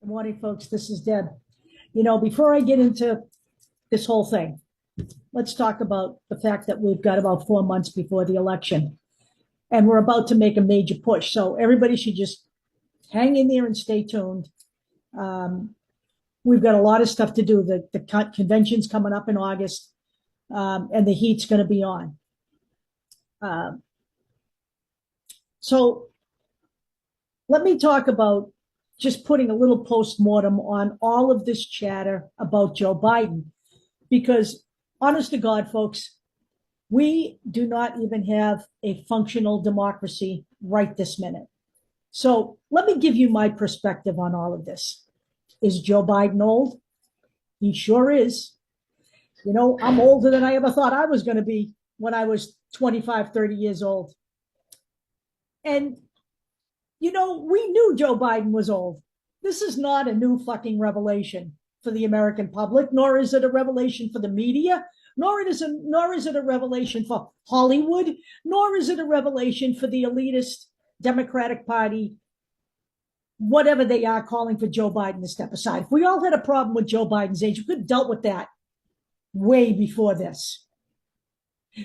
Good morning, folks. This is Deb. Before I get into this whole thing, let's talk about the fact that we've got about 4 months before the election and we're about to make a major push. So everybody should just hang in there and stay tuned. Um, we've got a lot of stuff to do. The convention's coming up in August, and the heat's going to be on. So let me talk about just putting a little postmortem on all of this chatter about Joe Biden, because honest to God, folks, we do not even have a functional democracy right this minute. So let me give you my perspective on all of this. Is Joe Biden old? He sure is. I'm older than I ever thought I was going to be when I was 25, 30 years old. And we knew Joe Biden was old. This is not a new fucking revelation for the American public, nor is it a revelation for the media, nor is it a revelation for Hollywood, nor is it a revelation for the elitist Democratic Party, whatever they are calling for Joe Biden to step aside. If we all had a problem with Joe Biden's age, we could have dealt with that way before this.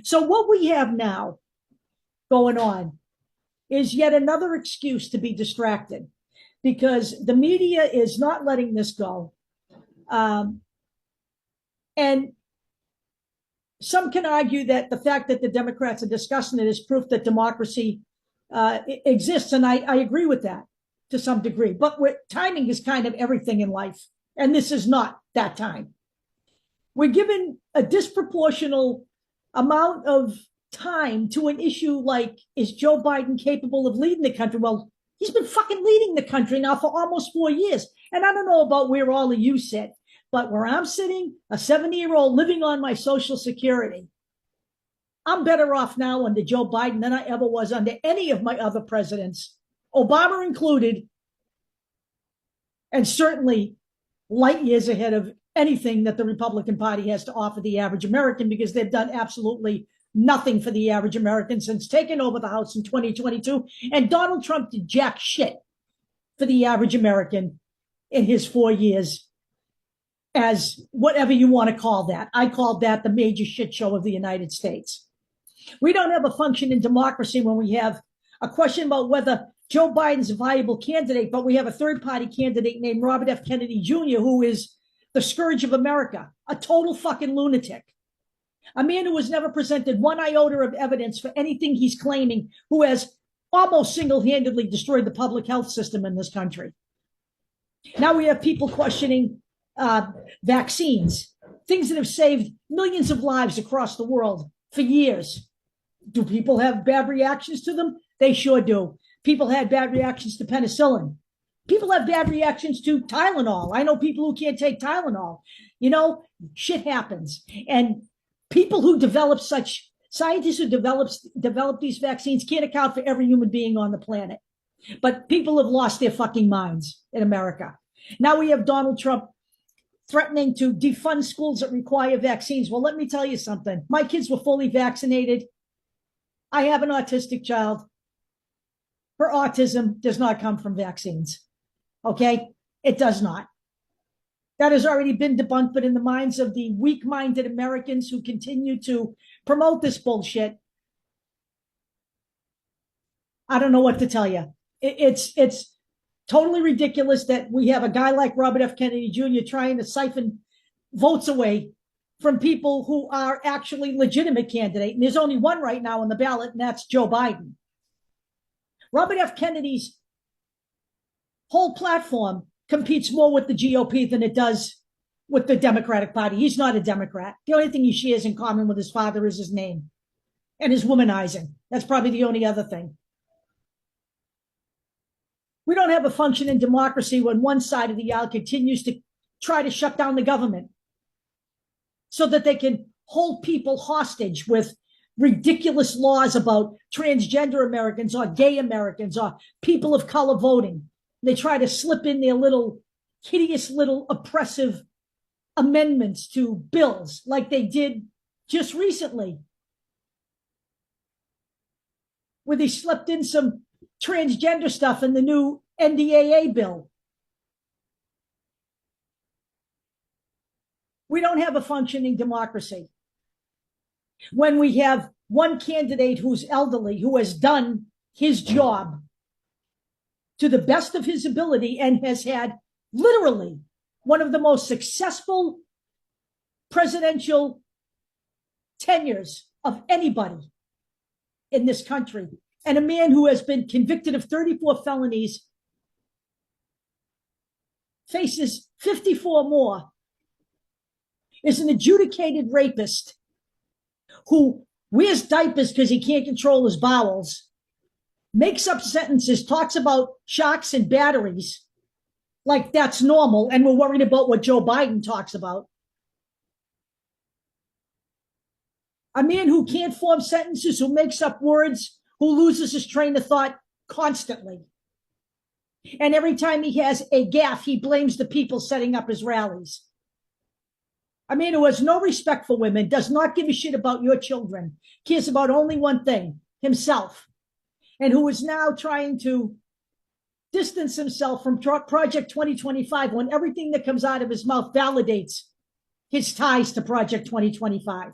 So what we have now going on is yet another excuse to be distracted, because the media is not letting this go. And some can argue that the fact that the Democrats are discussing it is proof that democracy exists. And I agree with that to some degree. But timing is kind of everything in life. And this is not that time. We're given a disproportional amount of time to an issue like, is Joe Biden capable of leading the country? Well, he's been fucking leading the country now for almost 4 years. And I don't know about where all of you sit, but where I'm sitting, a 70-year-old living on my Social Security, I'm better off now under Joe Biden than I ever was under any of my other presidents, Obama included, and certainly light years ahead of anything that the Republican Party has to offer the average American, because they've done absolutely nothing for the average American since taking over the House in 2022. And Donald Trump did jack shit for the average American in his 4 years, as whatever you want to call that. I called that the major shit show of the United States. We don't have a functioning democracy when we have a question about whether Joe Biden's a viable candidate, but we have a third-party candidate named Robert F. Kennedy Jr., who is the scourge of America, a total fucking lunatic. A man who has never presented one iota of evidence for anything he's claiming, who has almost single-handedly destroyed the public health system in this country. Now we have people questioning vaccines, things that have saved millions of lives across the world for years. Do people have bad reactions to them? They sure do. People had bad reactions to penicillin. People have bad reactions to Tylenol. I know people who can't take Tylenol. Shit happens. And people who develop scientists who develop these vaccines can't account for every human being on the planet. But people have lost their fucking minds in America. Now we have Donald Trump threatening to defund schools that require vaccines. Well, let me tell you something. My kids were fully vaccinated. I have an autistic child. Her autism does not come from vaccines. Okay? It does not. That has already been debunked, but in the minds of the weak-minded Americans who continue to promote this bullshit, I don't know what to tell you. It's totally ridiculous that we have a guy like Robert F. Kennedy Jr. trying to siphon votes away from people who are actually legitimate candidates. And there's only one right now on the ballot, and that's Joe Biden. Robert F. Kennedy's whole platform competes more with the GOP than it does with the Democratic Party. He's not a Democrat. The only thing he shares in common with his father is his name and his womanizing. That's probably the only other thing. We don't have a functioning democracy when one side of the aisle continues to try to shut down the government so that they can hold people hostage with ridiculous laws about transgender Americans or gay Americans or people of color voting. They try to slip in their little hideous little oppressive amendments to bills like they did just recently, where they slipped in some transgender stuff in the new NDAA bill. We don't have a functioning democracy. When we have one candidate who's elderly, who has done his job to the best of his ability and has had literally one of the most successful presidential tenures of anybody in this country, and a man who has been convicted of 34 felonies faces 54 more, is an adjudicated rapist who wears diapers because he can't control his bowels, makes up sentences, talks about sharks and batteries like that's normal, and we're worried about what Joe Biden talks about. A man who can't form sentences, who makes up words, who loses his train of thought constantly. And every time he has a gaffe, he blames the people setting up his rallies. A man who has no respect for women, does not give a shit about your children, cares about only one thing, himself, and who is now trying to distance himself from Project 2025 when everything that comes out of his mouth validates his ties to Project 2025.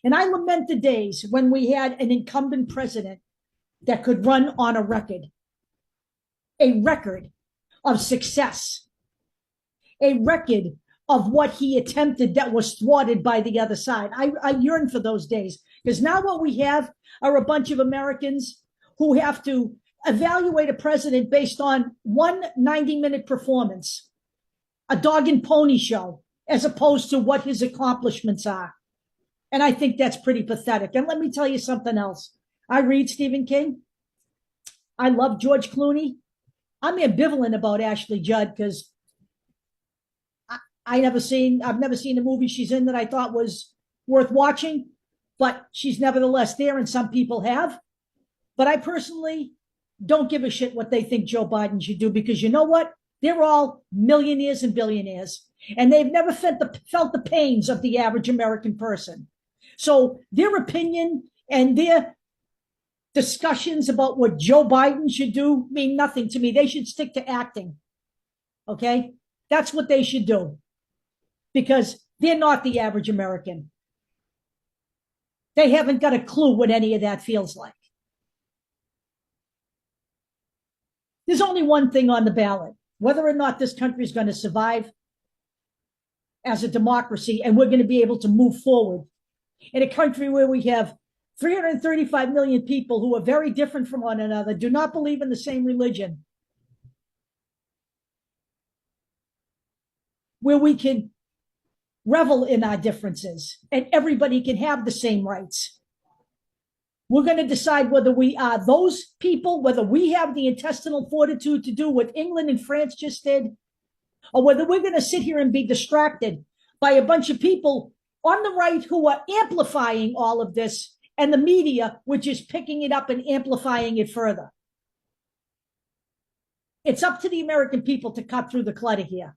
And I lament the days when we had an incumbent president that could run on a record of success, a record of what he attempted that was thwarted by the other side. I yearn for those days, because now what we have are a bunch of Americans who have to evaluate a president based on one 90-minute performance, a dog and pony show, as opposed to what his accomplishments are. And I think that's pretty pathetic. And let me tell you something else. I read Stephen King. I love George Clooney. I'm ambivalent about Ashley Judd because I've never seen a movie she's in that I thought was worth watching, but she's nevertheless there, and some people have. But I personally don't give a shit what they think Joe Biden should do, because you know what? They're all millionaires and billionaires, and they've never felt the pains of the average American person. So their opinion and their discussions about what Joe Biden should do mean nothing to me. They should stick to acting. Okay? That's what they should do, because they're not the average American. They haven't got a clue what any of that feels like. There's only one thing on the ballot: whether or not this country is going to survive as a democracy and we're going to be able to move forward in a country where we have 335 million people who are very different from one another, do not believe in the same religion, where we can revel in our differences and everybody can have the same rights. We're going to decide whether we are those people, whether we have the intestinal fortitude to do what England and France just did, or whether we're going to sit here and be distracted by a bunch of people on the right who are amplifying all of this, and the media, which is picking it up and amplifying it further. It's up to the American people to cut through the clutter here.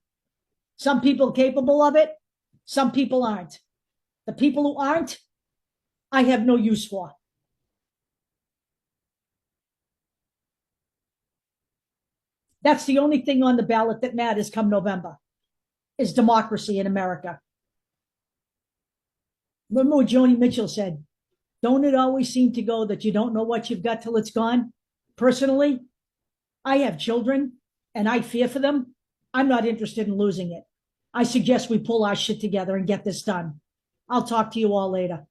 Some people are capable of it. Some people aren't. The people who aren't, I have no use for. That's the only thing on the ballot that matters come November, is democracy in America. Remember what Joni Mitchell said? Don't it always seem to go that you don't know what you've got till it's gone? Personally, I have children and I fear for them. I'm not interested in losing it. I suggest we pull our shit together and get this done. I'll talk to you all later.